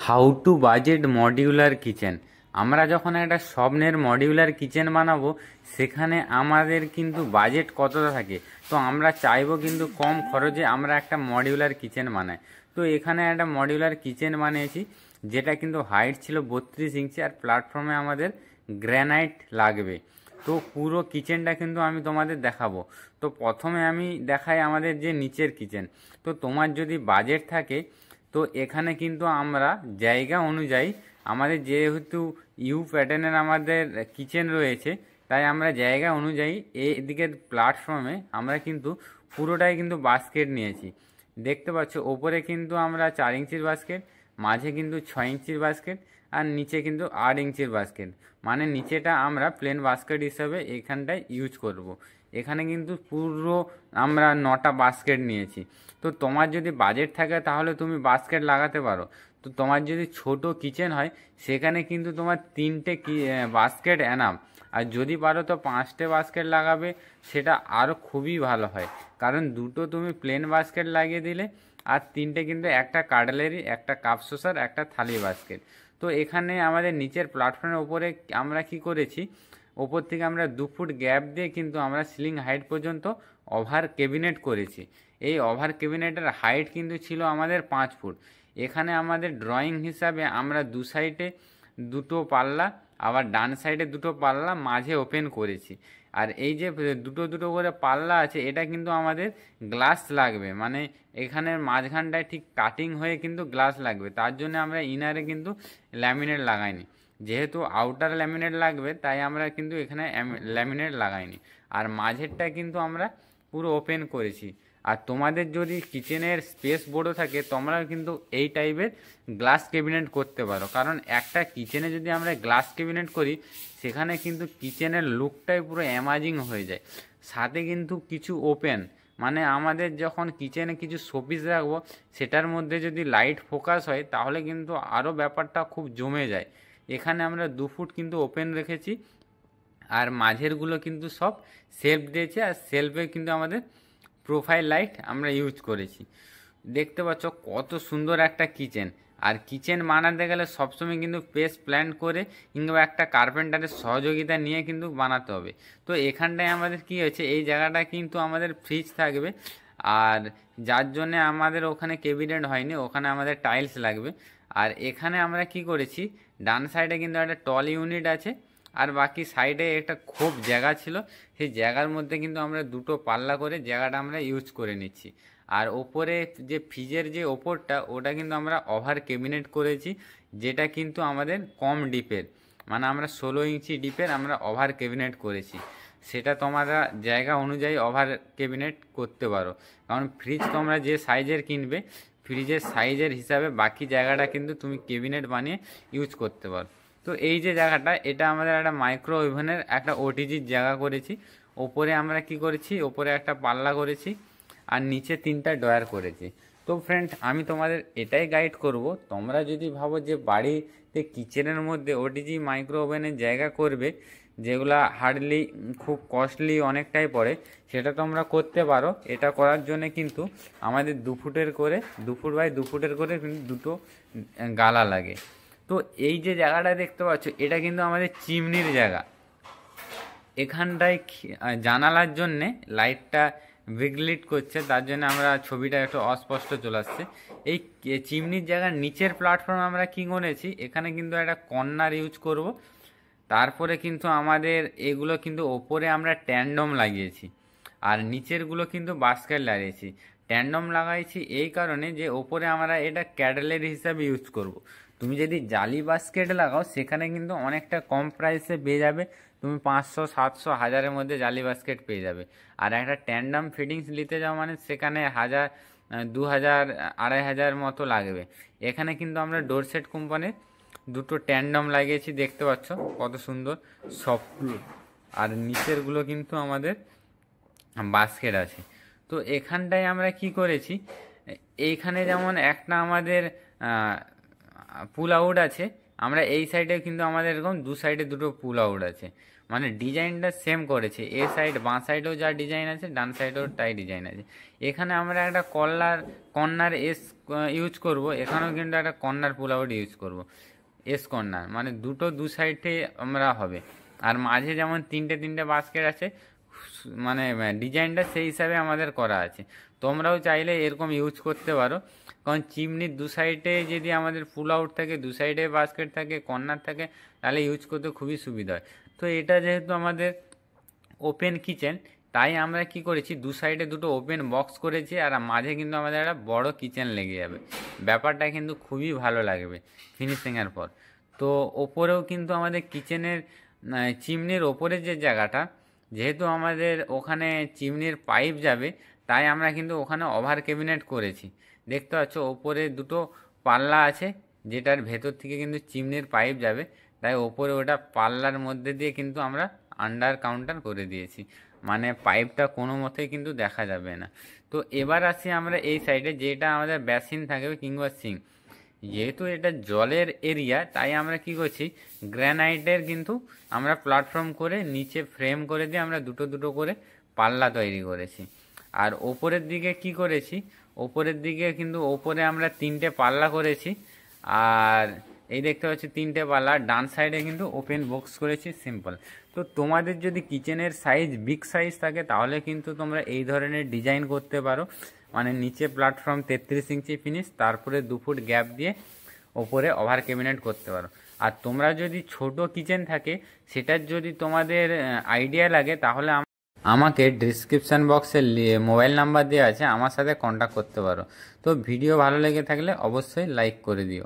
How to budget modular kitchen. আমরা যখন একটা স্বপ্নের মডিউলার কিচেন বানাবো, সেখানে আমাদের কিন্তু বাজেট কতটা থাকে। তো আমরা চাইবো কিন্তু কম খরচে আমরা একটা মডিউলার কিচেন বানাই। তো এখানে একটা মডিউলার কিচেন বানিয়েছি, যেটা কিন্তু হাইট ছিল 32 ইঞ্চি, আর প্ল্যাটফর্মে আমাদের গ্রানাইট লাগবে। তো পুরো কিচেনটা কিন্তু আমি তোমাদের দেখাবো। তো প্রথমে আমি দেখাই আমাদের যে নিচের কিচেন। তো তোমার যদি বাজেট থাকে, তো এখানে কিন্তু আমরা জায়গা অনুযায়ী, আমাদের যেহেতু ইউ প্যাটার্নের আমাদের কিচেন রয়েছে, তাই আমরা জায়গা অনুযায়ী এদিকের প্ল্যাটফর্মে আমরা কিন্তু পুরোটাই কিন্তু বাস্কেট নিয়েছি। দেখতে পাচ্ছ ওপরে কিন্তু আমরা 4 ইঞ্চির বাস্কেট, মাঝে কিন্তু 6 ইঞ্চির বাস্কেট, আর নিচে কিন্তু 8 ইঞ্চির বাস্কেট। মানে নিচেটা আমরা প্লেন বাস্কেট হিসাবে এখানটায় ইউজ করব। এখানে কিন্তু পুরো আমরা 9টা বাস্কেট নিয়েছি। তো তোমার যদি বাজেট থাকে তাহলে তুমি বাস্কেট লাগাতে পারো। তো তোমার যদি ছোট কিচেন হয়, সেখানে কিন্তু তোমার 3টে বাস্কেট এনাম। আর যদি পারো তো 5টে বাস্কেট লাগাবে, সেটা আরও খুবই ভালো হয়। কারণ দুটো তুমি প্লেন বাস্কেট লাগিয়ে দিলে, আর 3টে কিন্তু একটা কাটলারি, একটা কাপ সসার, একটা থালি বাস্কেট। তো এখানে আমাদের নিচের প্ল্যাটফর্মের উপরে আমরা কি করেছি, ওপর থেকে আমরা 2 ফুট গ্যাপ দিয়ে কিন্তু আমরা সিলিং হাইট পর্যন্ত ওভার ক্যাবিনেট করেছি। এই ওভার ক্যাবিনেটের হাইট কিন্তু ছিল আমাদের 5 ফুট। এখানে আমাদের ড্রয়িং হিসাবে আমরা দু সাইডে দুটো পাল্লা, আবার ডান সাইডে দুটো পাল্লা, মাঝে ওপেন করেছি। আর এই যে দুটো দুটো করে পাল্লা আছে, এটা কিন্তু আমাদের গ্লাস লাগবে। মানে এখানের মাঝখানটায় ঠিক কাটিং হয়ে কিন্তু গ্লাস লাগবে। তার জন্য আমরা ইনারে কিন্তু ল্যামিনেট লাগাইনি। যেহেতু আউটার ল্যামিনেট লাগবে, তাই আমরা কিন্তু এখানে ল্যামিনেট লাগাইনি। আর মাঝেরটা কিন্তু আমরা পুরো ওপেন করেছি। আর তোমাদের যদি কিচেনের স্পেস বড় থাকে, তোমরা কিন্তু এই টাইপের গ্লাস ক্যাবিনেট করতে পারো। কারণ একটা কিচেনে যদি আমরা গ্লাস ক্যাবিনেট করি, সেখানে কিন্তু কিচেনের লুকটাই পুরো অ্যামাজিং হয়ে যায়। সাথে কিন্তু কিছু ওপেন, মানে আমাদের যখন কিচেনে কিছু শোপিস রাখবো, সেটার মধ্যে যদি লাইট ফোকাস হয়, তাহলে কিন্তু আরও ব্যাপারটা খুব জমে যায়। এখানে আমরা 2 ফুট কিন্তু ওপেন রেখেছি, আর মাঝেরগুলো কিন্তু সব সেলফ দিয়েছে। আর সেলফে কিন্তু আমাদের প্রোফাইল লাইট আমরা ইউজ করেছি। দেখতে পাচ্ছ কত সুন্দর একটা কিচেন। আর কিচেন বানাতে গেলে সবসময় কিন্তু স্পেস প্ল্যান করে, কিংবা একটা কার্পেন্টারের সহযোগিতা নিয়ে কিন্তু বানাতে হবে। তো এখানটায় আমাদের কি হয়েছে, এই জায়গাটা কিন্তু আমাদের ফ্রিজ থাকবে। আর যার জন্যে আমাদের ওখানে ক্যাবিনেট হয়নি, ওখানে আমাদের টাইলস লাগবে। আর এখানে আমরা কি করেছি, ডান সাইডে কিন্তু একটা টল ইউনিট আছে, আর বাকি সাইডে একটা খুব জায়গা ছিল, সেই জায়গার মধ্যে কিন্তু আমরা দুটো পাল্লা করে জায়গাটা আমরা ইউজ করে নিচ্ছি। আর ওপরে যে ফ্রিজের যে ওপরটা, ওটা কিন্তু আমরা ওভার ক্যাবিনেট করেছি, যেটা কিন্তু আমাদের কম ডিপের, মানে আমরা 16 ইঞ্চি ডিপের আমরা ওভার ক্যাবিনেট করেছি। সেটা তোমরা জায়গা অনুযায়ী ওভার ক্যাবিনেট করতে পারো। কারণ ফ্রিজ তোমরা যে সাইজের কিনবে, ফ্রিজের সাইজের হিসাবে বাকি জায়গাটা কিন্তু তুমি ক্যাবিনেট বানিয়ে ইউজ করতে পারো। তো এই যে জায়গাটা, এটা আমাদের একটা মাইক্রো ওভেনের একটা ওটিজির জায়গা করেছি। ওপরে আমরা কি করেছি, ওপরে একটা পাল্লা করেছি, আর নিচে 3টা ড্রয়ার করেছি। তো ফ্রেন্ড, আমি তোমাদের এটাই গাইড করব, তোমরা যদি ভাবো যে বাড়িতে কিচেনের মধ্যে ওটিজি মাইক্রো ওভেনের জায়গা করবে, যেগুলা হার্ডলি খুব কস্টলি অনেকটাই পড়ে, সেটা তোমরা করতে পারো। এটা করার জন্য কিন্তু আমাদের 2 ফুটের করে, 2 ফুট বাই 2 ফুটের করে কিন্তু দুটো গালা লাগে। তো এই যে জায়গাটা দেখতে পাচ্ছ, এটা কিন্তু আমাদের চিমনির জায়গা। এখানটায় জানালার জন্যে লাইটটা বিগলিট করছে, তার জন্য আমরা ছবিটা একটু অস্পষ্ট চলে আসছে। এই চিমনির জায়গার নিচের প্ল্যাটফর্ম আমরা কী করেছি, এখানে কিন্তু একটা কর্নার ইউজ করব। তারপরে কিন্তু আমাদের এগুলো কিন্তু ওপরে আমরা ট্যান্ডম লাগিয়েছি, আর নিচেরগুলো কিন্তু বাস্কেট লাগিয়েছি। ট্যান্ডম লাগাইছি এই কারণে যে ওপরে আমরা এটা ক্যাডেলের হিসাবে ইউজ করব। তুমি যদি জালি বাস্কেট লাগাও, সেখানে কিন্তু অনেকটা কম প্রাইসে পেয়ে যাবে। তুমি 500, 700, 1000-এর মধ্যে জালি বাস্কেট পেয়ে যাবে। আর একটা ট্যান্ডাম ফিটিংস নিতে যাও মানে সেখানে 1000, 2000, 2500 মতো লাগবে। এখানে কিন্তু আমরা ডোরসেট কোম্পানির দুটো ট্যান্ডাম লাগিয়েছি, দেখতে পাচ্ছ কত সুন্দর সফটগুলো। আর নিচেরগুলো কিন্তু আমাদের বাস্কেট আছে। তো এখানটায় আমরা কি করেছি, এইখানে যেমন একটা আমাদের পুল আউট আছে, আমরা এই সাইডে কিন্তু আমাদের এরকম দু সাইডে দুটো পুল আউট আছে, মানে ডিজাইনটা সেম করেছে। এ সাইড বাঁ সাইডেও যা ডিজাইন আছে, ডান সাইডেও তাই ডিজাইন আছে। এখানে আমরা একটা কর্নার এস ইউজ করব, এখানেও কিন্তু একটা কর্নার পুল আউট ইউজ করব, এস কর্নার, মানে দু সাইডে আমরা হবে। আর মাঝে যেমন তিনটে বাস্কেট আছে, মানে ডিজাইনটা সেই হিসাবে আমাদের করা আছে। তোমরাও চাইলে এরকম ইউজ করতে পারো, কারণ চিমনির দু সাইডে যদি আমাদের পুল আউট থাকে, দু সাইডে বাস্কেট থাকে, কর্নার থাকে, তাহলে ইউজ করতে খুবই সুবিধা হয়। তো এটা যেহেতু আমাদের ওপেন কিচেন, তাই আমরা কি করেছি, দু সাইডে দুটো ওপেন বক্স করেছি, আর মাঝে কিন্তু আমাদের একটা বড় কিচেন লেগে যাবে। ব্যাপারটা কিন্তু খুবই ভালো লাগবে ফিনিশিংয়ের পর। তো ওপরেও কিন্তু আমাদের কিচেনের চিমনির ওপরের যে জায়গাটা, যেহেতু আমাদের ওখানে চিমনির পাইপ যাবে, তাই আমরা কিন্তু ওখানে ওভার ক্যাবিনেট করেছি। দেখতে পাচ্ছ ওপরে দুটো পাল্লা আছে, যেটার ভেতর থেকে কিন্তু চিমনির পাইপ যাবে, তাই ওপরে ওটা পাল্লার মধ্যে দিয়ে কিন্তু আমরা আন্ডার কাউন্টার করে দিয়েছি, মানে পাইপটা কোনো মতেই কিন্তু দেখা যাবে না। তো এবার আসি আমরা এই সাইডে, যেটা আমাদের বেসিন থাকবে কিংবা সিঙ্ক। যেহেতু এটা জলের এরিয়া, তাই আমরা কি করছি, গ্রানাইটের কিন্তু আমরা প্ল্যাটফর্ম করে নিচে ফ্রেম করে দিয়ে আমরা দুটো করে পাল্লা তৈরি করেছি। আর ওপরের দিকে কি করেছি, ওপরের দিকে কিন্তু ওপরে আমরা 3টে পাল্লা করেছি, আর এই দেখতে পাচ্ছি 3টে পাল্লা। ডান সাইডে কিন্তু ওপেন বক্স করেছি সিম্পল। তো তোমাদের যদি কিচেনের সাইজ বিগ সাইজ থাকে, তাহলে কিন্তু তোমরা এই ধরনের ডিজাইন করতে পারো, মানে নিচে প্ল্যাটফর্ম 33 ইঞ্চি ফিনিশ, তারপরে 2 ফুট গ্যাপ দিয়ে ওপরে ওভার ক্যাবিনেট করতে পারো। আর তোমরা যদি ছোট কিচেন থাকে, সেটার যদি তোমাদের আইডিয়া লাগে, তাহলে আমাকে ডিসক্রিপশান বক্সে মোবাইল নাম্বার দেওয়া আছে, আমার সাথে কন্ট্যাক্ট করতে পারো। তো ভিডিও ভালো লেগে থাকলে অবশ্যই লাইক করে দিও।